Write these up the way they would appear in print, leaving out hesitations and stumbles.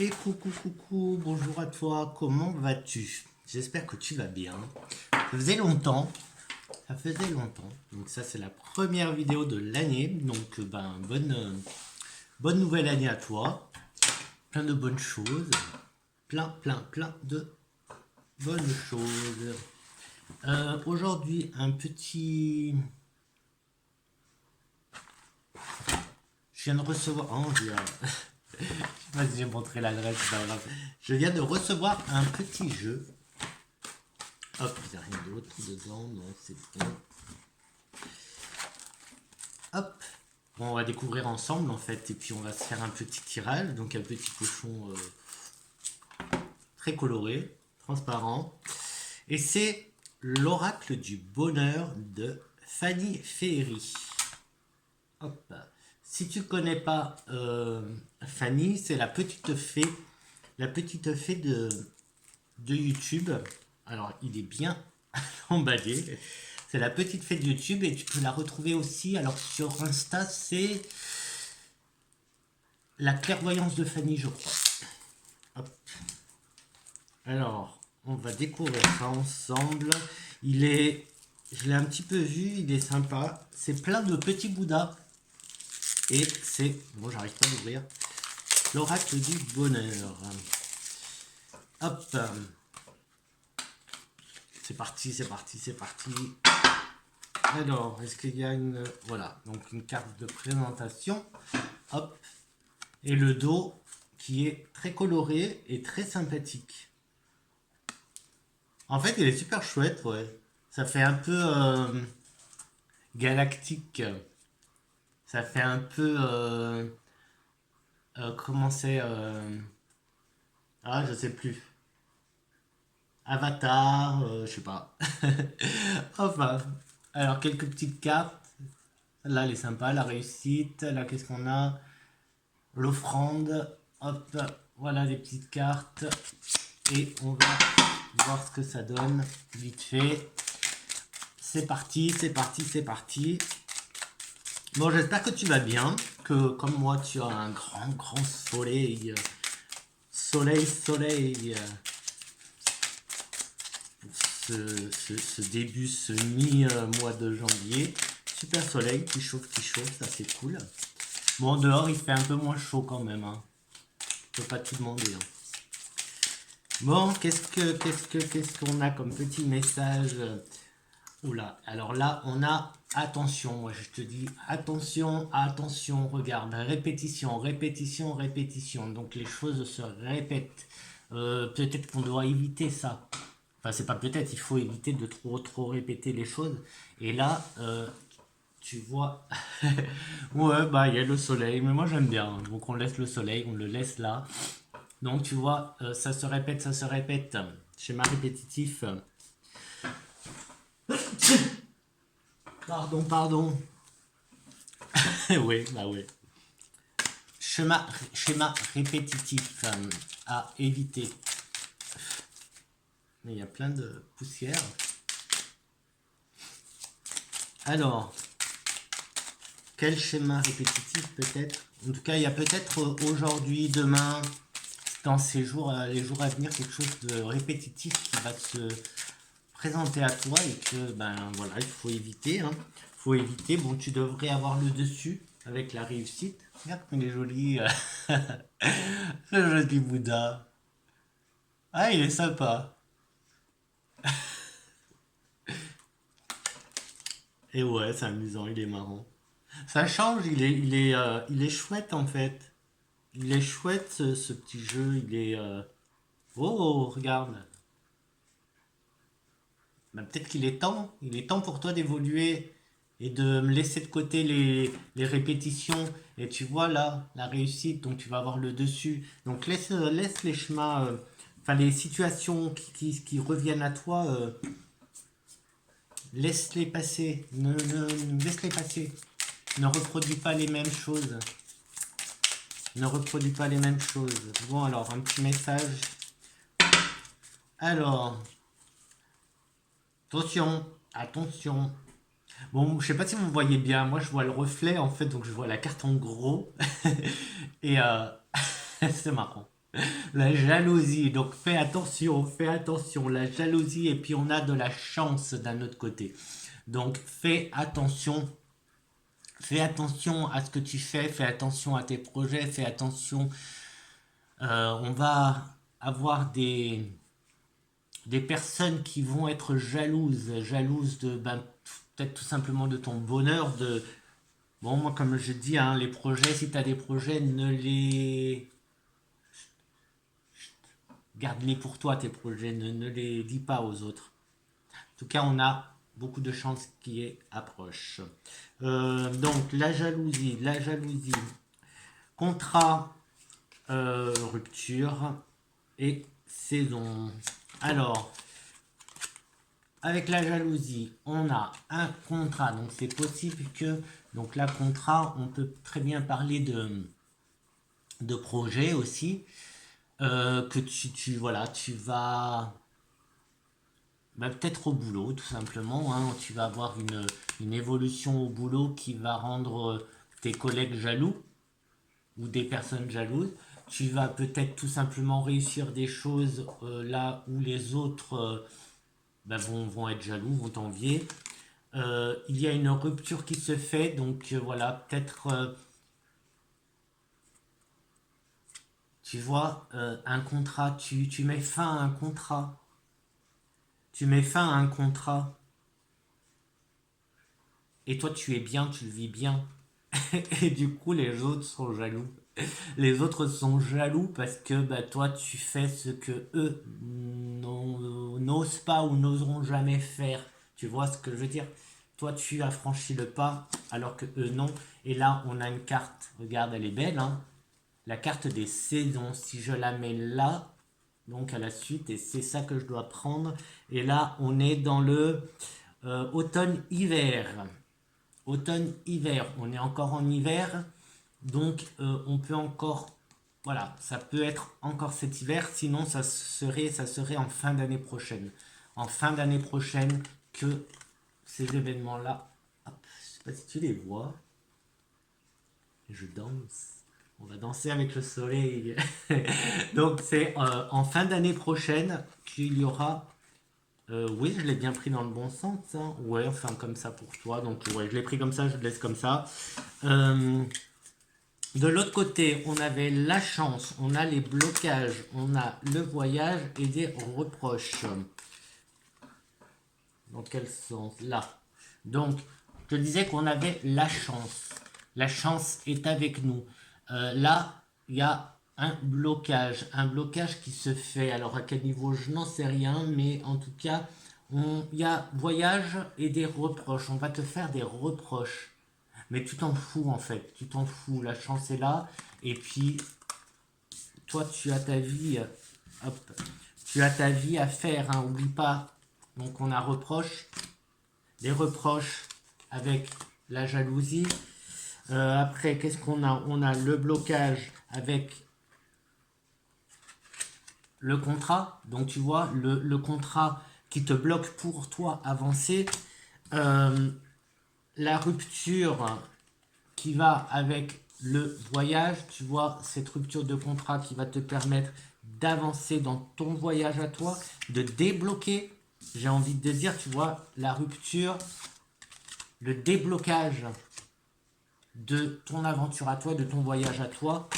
Et coucou, coucou, bonjour à toi, comment vas-tu? J'espère que tu vas bien. Ça faisait longtemps, ça faisait longtemps. Donc ça c'est la première vidéo de l'année. Donc bonne nouvelle année à toi. Plein de bonnes choses. Plein de bonnes choses. Aujourd'hui Je viens de recevoir... Oh, vas-y, j'ai montré l'adresse, c'est pas grave. Je viens de recevoir un petit jeu. Hop, il n'y a rien d'autre dedans, donc c'est bon. Hop, bon, on va découvrir ensemble en fait, et puis on va se faire un petit tirage. Donc un petit cochon très coloré, transparent. Et c'est l'oracle du bonheur de Fanny Féery. Hop. Si tu connais pas Fanny, c'est la petite fée de YouTube. Alors, il est bien emballé. C'est la petite fée de YouTube et tu peux la retrouver aussi. Alors, sur Insta, c'est la clairvoyance de Fanny, je crois. Hop. Alors, on va découvrir ça ensemble. Je l'ai un petit peu vu, il est sympa. C'est plein de petits bouddhas. Et c'est, bon, j'arrive pas à l'ouvrir, l'oracle du bonheur. Hop. C'est parti, c'est parti, c'est parti. Alors, est-ce qu'il y a une... Voilà, donc une carte de présentation. Hop. Et le dos qui est très coloré et très sympathique. En fait, il est super chouette, ouais. Ça fait un peu galactique. Ça fait un peu... comment c'est Ah, je sais plus. Avatar, je sais pas. Enfin, alors quelques petites cartes. Là, elle est sympa, la réussite. Là, qu'est-ce qu'on a? L'offrande. Hop, voilà les petites cartes. Et on va voir ce que ça donne vite fait. C'est parti, c'est parti, c'est parti. Bon, j'espère que tu vas bien, que comme moi, tu as un grand soleil. Soleil. Ce début, ce mi-mois de janvier. Super soleil qui chauffe, ça c'est cool. Bon, dehors, il fait un peu moins chaud quand même. Hein. Je peux pas tout demander. Hein. Bon, qu'est-ce qu'on a comme petit message? Oula, alors là, on a attention. Moi, je te dis attention, attention. Regarde, répétition, répétition, répétition. Donc les choses se répètent. Peut-être qu'on doit éviter ça. Enfin, c'est pas peut-être, il faut éviter de trop répéter les choses. Et là, tu vois, ouais, bah il y a le soleil, mais moi j'aime bien. Donc on laisse le soleil, on le laisse là. Donc tu vois, ça se répète, ça se répète. Schéma répétitif. Pardon. Oui, bah oui. Schéma répétitif à éviter. Mais il y a plein de poussière. Alors, quel schéma répétitif peut-être? En tout cas, il y a peut-être aujourd'hui, demain, dans ces jours, les jours à venir, quelque chose de répétitif qui va se présenter à toi et que, ben voilà, il faut éviter. Hein. Faut éviter. Bon, tu devrais avoir le dessus avec la réussite. Regarde comme il est joli. Le joli Bouddha. Ah, il est sympa. Et ouais, c'est amusant, il est marrant. Ça change, il est chouette en fait. Il est chouette ce petit jeu, il est... Oh, regarde. Ben, peut-être qu'il est temps. Il est temps pour toi d'évoluer et de me laisser de côté les répétitions. Et tu vois là, la réussite, donc tu vas avoir le dessus. Donc laisse les chemins, enfin les situations qui reviennent à toi, laisse-les passer. Laisse-les passer. Ne reproduis pas les mêmes choses. Ne reproduis pas les mêmes choses. Bon alors, un petit message. Alors, attention, attention. Bon, je sais pas si vous voyez bien, moi je vois le reflet en fait, donc je vois la carte en gros. Et c'est marrant. La jalousie, donc fais attention, la jalousie, et puis on a de la chance d'un autre côté. Donc fais attention à ce que tu fais attention à tes projets, fais attention. On va avoir des personnes qui vont être jalouses de, ben, peut-être tout simplement de ton bonheur, de, bon, moi comme je dis, hein, les projets, si tu as des projets, ne les garde-les pour toi, tes projets, ne les dis pas aux autres. En tout cas, on a beaucoup de chances qui est approche. Donc, la jalousie, contrat, rupture et saison. Alors, avec la jalousie, on a un contrat, donc c'est possible que, donc là, contrat, on peut très bien parler de projet aussi, que voilà, tu vas bah, peut-être au boulot, tout simplement. Hein. Tu vas avoir une évolution au boulot qui va rendre tes collègues jaloux ou des personnes jalouses. Tu vas peut-être tout simplement réussir des choses là où les autres bah, vont être jaloux, vont t'envier. Il y a une rupture qui se fait, donc voilà, peut-être, tu vois, un contrat, tu mets fin à un contrat. Tu mets fin à un contrat. Et toi, tu es bien, tu le vis bien. Et du coup, les autres sont jaloux. Les autres sont jaloux parce que bah, toi, tu fais ce que eux n'osent pas ou n'oseront jamais faire. Tu vois ce que je veux dire? Toi, tu as franchi le pas alors que eux non. Et là, on a une carte. Regarde, elle est belle, hein? La carte des saisons. Si je la mets là, donc à la suite, et c'est ça que je dois prendre. Et là, on est dans le automne-hiver. Automne-hiver, on est encore en hiver, donc on peut encore, voilà, ça peut être encore cet hiver, sinon ça serait en fin d'année prochaine. En fin d'année prochaine que ces événements-là, hop, je sais pas si tu les vois, je danse. On va danser avec le soleil. Donc c'est en fin d'année prochaine qu'il y aura. Oui, je l'ai bien pris dans le bon sens. Hein. Ouais, enfin comme ça pour toi. Donc ouais, je l'ai pris comme ça, je le laisse comme ça. Euh, de l'autre côté, on avait la chance, on a les blocages, on a le voyage et des reproches. Dans quel sens? Là. Donc, je disais qu'on avait la chance. La chance est avec nous. Là, il y a un blocage qui se fait. Alors, à quel niveau, je n'en sais rien, mais en tout cas, il y a voyage et des reproches. On va te faire des reproches. Mais tu t'en fous en fait, tu t'en fous, la chance est là, et puis toi tu as ta vie, hop, tu as ta vie à faire, hein, oublie pas. Donc on a reproches, des reproches avec la jalousie. Après, qu'est-ce qu'on a? On a le blocage avec le contrat. Donc tu vois, le contrat qui te bloque pour toi avancer. Euh, la rupture qui va avec le voyage, tu vois, cette rupture de contrat qui va te permettre d'avancer dans ton voyage à toi, de débloquer, j'ai envie de dire, tu vois, la rupture, le déblocage de ton aventure à toi, de ton voyage à toi,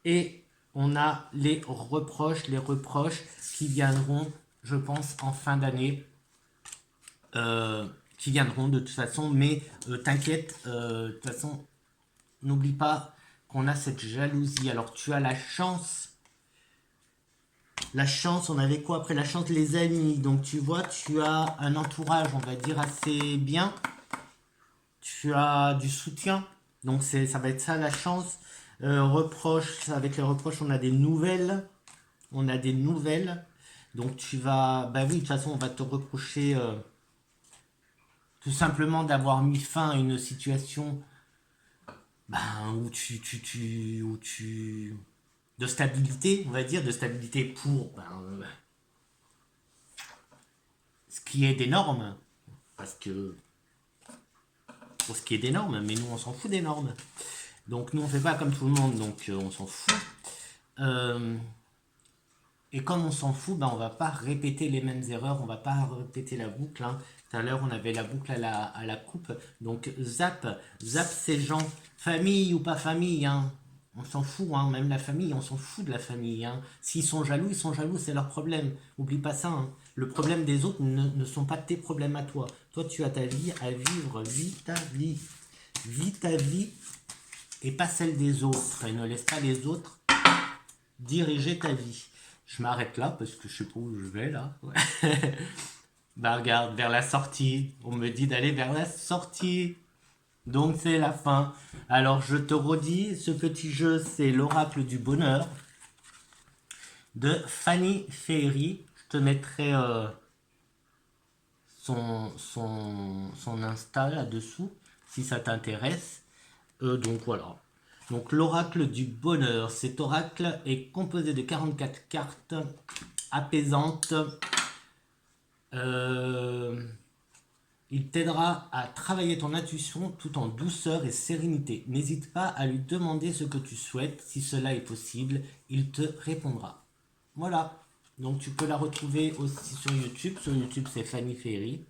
et on a les reproches qui viendront, je pense, en fin d'année, qui viendront de toute façon, mais t'inquiète, de toute façon, n'oublie pas qu'on a cette jalousie. Alors tu as la chance. La chance, on avait quoi après la chance? Les amis. Donc tu vois, tu as un entourage, on va dire, assez bien. Tu as du soutien. Donc ça va être ça la chance. Reproches, avec les reproches, on a des nouvelles. On a des nouvelles. Donc tu vas. Bah oui, de toute façon, on va te reprocher tout simplement d'avoir mis fin à une situation ben, où tu de stabilité, on va dire, de stabilité pour ben, ce qui est des normes, parce que pour ce qui est des normes, mais nous on s'en fout des normes. Donc nous on fait pas comme tout le monde, donc on s'en fout. Euh, Et comme on s'en fout, ben on va pas répéter les mêmes erreurs, on va pas répéter la boucle. Hein. Tout à l'heure, on avait la boucle à la coupe. Donc, zap ces gens, famille ou pas famille. Hein. On s'en fout, hein. Même la famille, on s'en fout de la famille. Hein. S'ils sont jaloux, c'est leur problème. Oublie pas ça. Hein. Le problème des autres ne sont pas tes problèmes à toi. Toi, tu as ta vie à vivre. Vis ta vie. Vis ta vie et pas celle des autres. Et ne laisse pas les autres diriger ta vie. Je m'arrête là parce que je sais pas où je vais là. Ouais. Bah regarde, vers la sortie. On me dit d'aller vers la sortie. Donc c'est la fin. Alors je te redis, ce petit jeu c'est l'oracle du bonheur de Fanny Ferry. Je te mettrai son Insta là-dessous si ça t'intéresse. Donc voilà. Donc l'oracle du bonheur. Cet oracle est composé de 44 cartes apaisantes. Il t'aidera à travailler ton intuition tout en douceur et sérénité. N'hésite pas à lui demander ce que tu souhaites. Si cela est possible, il te répondra. Voilà. Donc tu peux la retrouver aussi sur YouTube. Sur YouTube, c'est Fanny Ferry.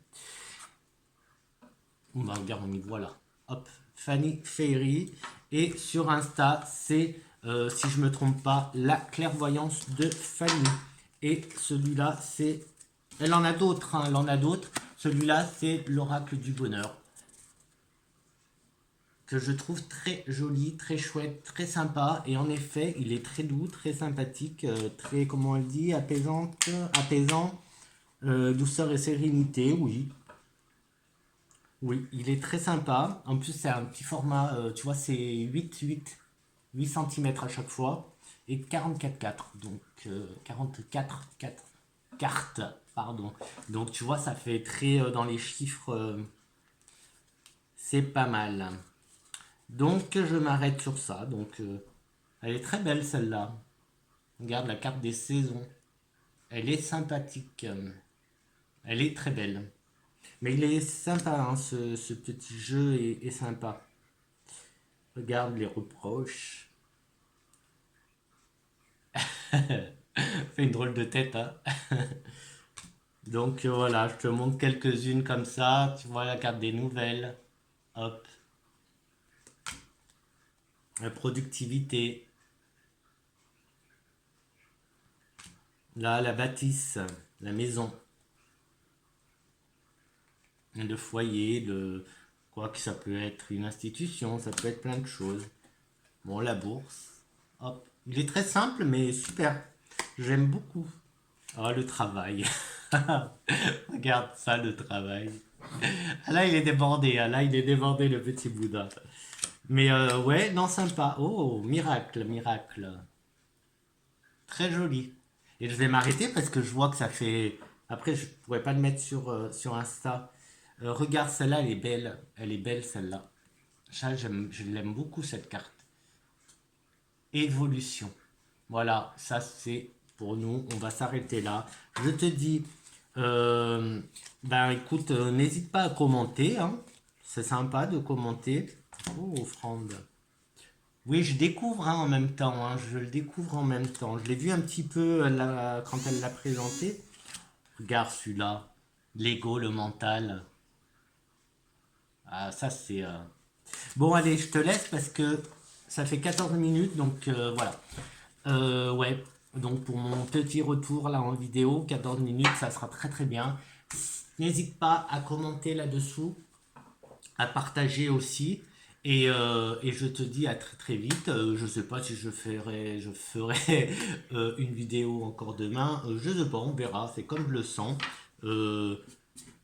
Bah, regarde, on y voit là. Hop, Fanny Ferry. Et sur Insta, c'est, si je me trompe pas, la clairvoyance de Fanny. Et celui-là, c'est... Elle en a d'autres, hein, elle en a d'autres. Celui-là, c'est l'oracle du bonheur. Que je trouve très joli, très chouette, très sympa. Et en effet, il est très doux, très sympathique, très, comment on le dit, apaisant, douceur et sérénité, oui. Oui, il est très sympa. En plus, c'est un petit format, tu vois, c'est 8 cm à chaque fois. Et 44 donc 44 cartes, pardon. Donc, tu vois, ça fait très dans les chiffres, c'est pas mal. Donc, je m'arrête sur ça. Donc, elle est très belle celle-là. Regarde la carte des saisons. Elle est sympathique. Elle est très belle. Mais il est sympa, hein, ce petit jeu est sympa. Regarde les reproches. Fait une drôle de tête, hein. Donc voilà, je te montre quelques-unes comme ça. Tu vois la carte des nouvelles. Hop. La productivité. Là, la bâtisse, la maison. Le foyer, quoi que ça peut être une institution, ça peut être plein de choses. Bon, la bourse. Hop. Il est très simple, mais super. J'aime beaucoup. Oh, le travail. Regarde ça, le travail. Ah, là, il est débordé. Ah, là, il est débordé, le petit Bouddha. Mais ouais, non, sympa. Oh, miracle, miracle. Très joli. Et je vais m'arrêter parce que je vois que ça fait... Après, je pourrais pas le mettre sur Insta. Regarde, celle-là, elle est belle. Elle est belle, celle-là. Ça, je l'aime beaucoup, cette carte. Évolution. Voilà, ça, c'est pour nous. On va s'arrêter là. Je te dis... ben, écoute, n'hésite pas à commenter. Hein. C'est sympa de commenter. Oh, offrande. Oui, je découvre hein, en même temps. Hein, je le découvre en même temps. Je l'ai vu un petit peu quand elle l'a présenté. Regarde celui-là. L'ego, le mental. Ah, ça c'est... Bon, allez, je te laisse parce que ça fait 14 minutes. Donc voilà. Ouais. Donc pour mon petit retour là en vidéo, 14 minutes, ça sera très très bien. N'hésite pas à commenter là-dessous, à partager aussi. Et je te dis à très très vite. Je sais pas si je ferai une vidéo encore demain. Je sais pas, on verra. C'est comme je le sens.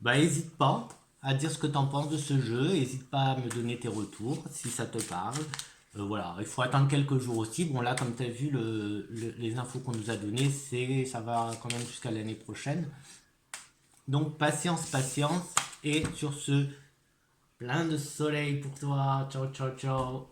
Bah hésite pas à dire ce que tu en penses de ce jeu. N'hésite pas à me donner tes retours si ça te parle. Voilà, il faut attendre quelques jours aussi. Bon là, comme tu as vu les infos qu'on nous a données, ça va quand même jusqu'à l'année prochaine. Donc patience, patience. Et sur ce, plein de soleil pour toi. Ciao, ciao, ciao.